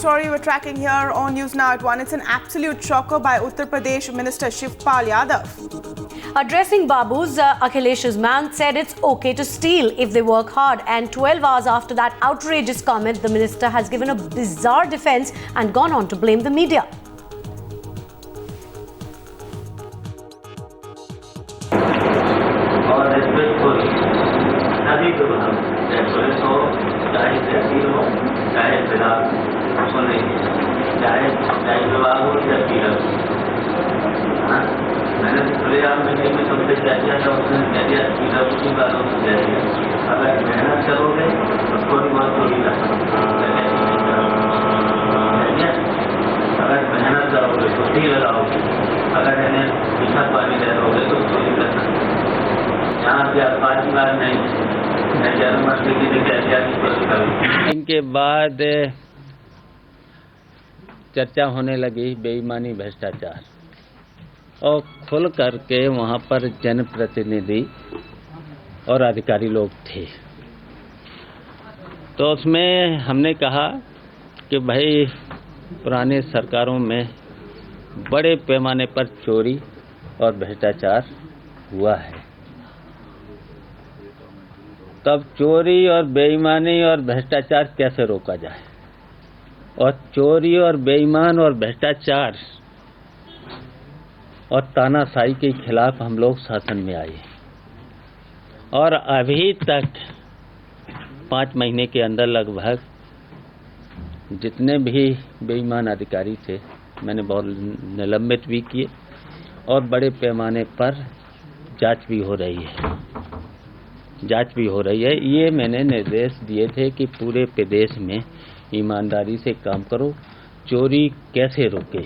Story we're tracking here on News Now at 1. It's an absolute shocker by Uttar Pradesh Minister Shivpal Yadav. Addressing Babu's, Akhilesh's man said it's okay to steal if they work hard. And 12 hours after that outrageous comment, the minister has given a bizarre defense and gone on to blame the media. मैंने खुलेआम में कहीं में सबसे क्या था उसने कह दिया कि उसी बातों से कह दिया अगर मेहनत करोगे तो थोड़ी बहुत थोड़ी अगर मेहनत करोगे तो टी लगाओगे अगर इन्हें मीठा पानी दे दोगे तो थोड़ी करना यहाँ से आप बात नहीं मैं जन्मस्थली की कह दिया कि इनके बाद चर्चा होने लगी बेईमानी भ्रष्टाचार और खुल करके वहाँ पर जनप्रतिनिधि और अधिकारी लोग थे। तो उसमें हमने कहा कि भाई पुराने सरकारों में बड़े पैमाने पर चोरी और भ्रष्टाचार हुआ है। तब चोरी और बेईमानी और भ्रष्टाचार कैसे रोका जाए? और चोरी और बेईमान और भ्रष्टाचार और तानाशाही के खिलाफ हम लोग शासन में आए और अभी तक 5 महीने के अंदर लगभग जितने भी बेईमान अधिकारी थे मैंने बहुत निलंबित भी किए और बड़े पैमाने पर जांच भी हो रही है। ये मैंने निर्देश दिए थे कि पूरे प्रदेश में ईमानदारी से काम करो, चोरी कैसे रोके।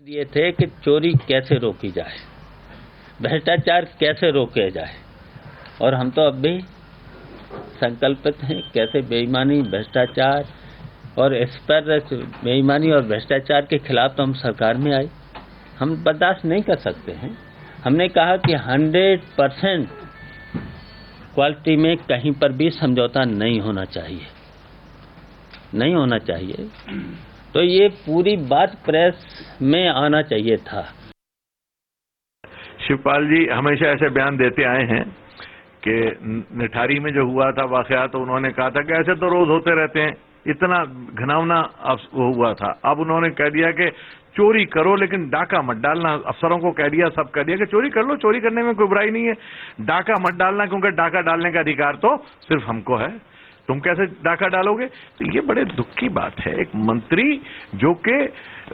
दिए थे कि चोरी कैसे रोकी जाए, भ्रष्टाचार कैसे रोके जाए और हम तो अब भी संकल्पित हैं कैसे बेईमानी भ्रष्टाचार और इस पर बेईमानी और भ्रष्टाचार के खिलाफ तो हम सरकार में आए। हम बर्दाश्त नहीं कर सकते हैं। हमने कहा कि 100% क्वालिटी में कहीं पर भी समझौता नहीं होना चाहिए। तो ये पूरी बात प्रेस में आना चाहिए था। शिवपाल जी हमेशा ऐसे बयान देते आए हैं कि निठारी में जो हुआ था वाकया तो उन्होंने कहा था कि ऐसे तो रोज होते रहते हैं, इतना घिनौना हुआ था। अब उन्होंने कह दिया कि चोरी करो लेकिन डाका मत डालना। अफसरों को कह दिया, सब कह दिया कि चोरी कर लो, चोरी करने में कोई बुराई नहीं है, डाका मत डालना क्योंकि डाका डालने का अधिकार तो सिर्फ हमको है, तुम कैसे डाका डालोगे? तो ये बड़े दुख की बात है। एक मंत्री जो कि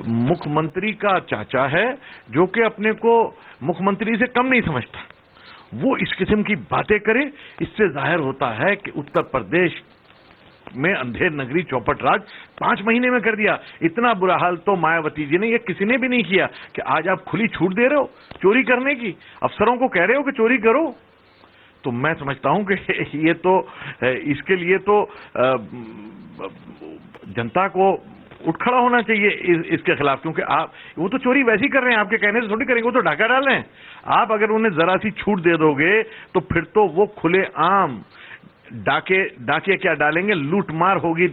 मुख्यमंत्री का चाचा है, जो कि अपने को मुख्यमंत्री से कम नहीं समझता, वो इस किस्म की बातें करे। इससे जाहिर होता है कि उत्तर प्रदेश में अंधेर नगरी चौपट राज 5 महीने में कर दिया। इतना बुरा हाल तो मायावती जी ने, ये किसी ने भी नहीं किया कि आज आप खुली छूट दे रहे हो चोरी करने की, अफसरों को कह रहे हो कि चोरी करो। तो मैं समझता हूं कि ये तो इसके लिए तो जनता को उठ खड़ा होना चाहिए इसके खिलाफ, क्योंकि आप वो तो चोरी वैसी कर रहे हैं, आपके कहने से थोड़ी करेंगे, वो तो डाका डाल रहे हैं। आप अगर उन्हें जरा सी छूट दे दोगे तो फिर तो वो खुले आम डाके क्या डालेंगे, लूटमार होगी।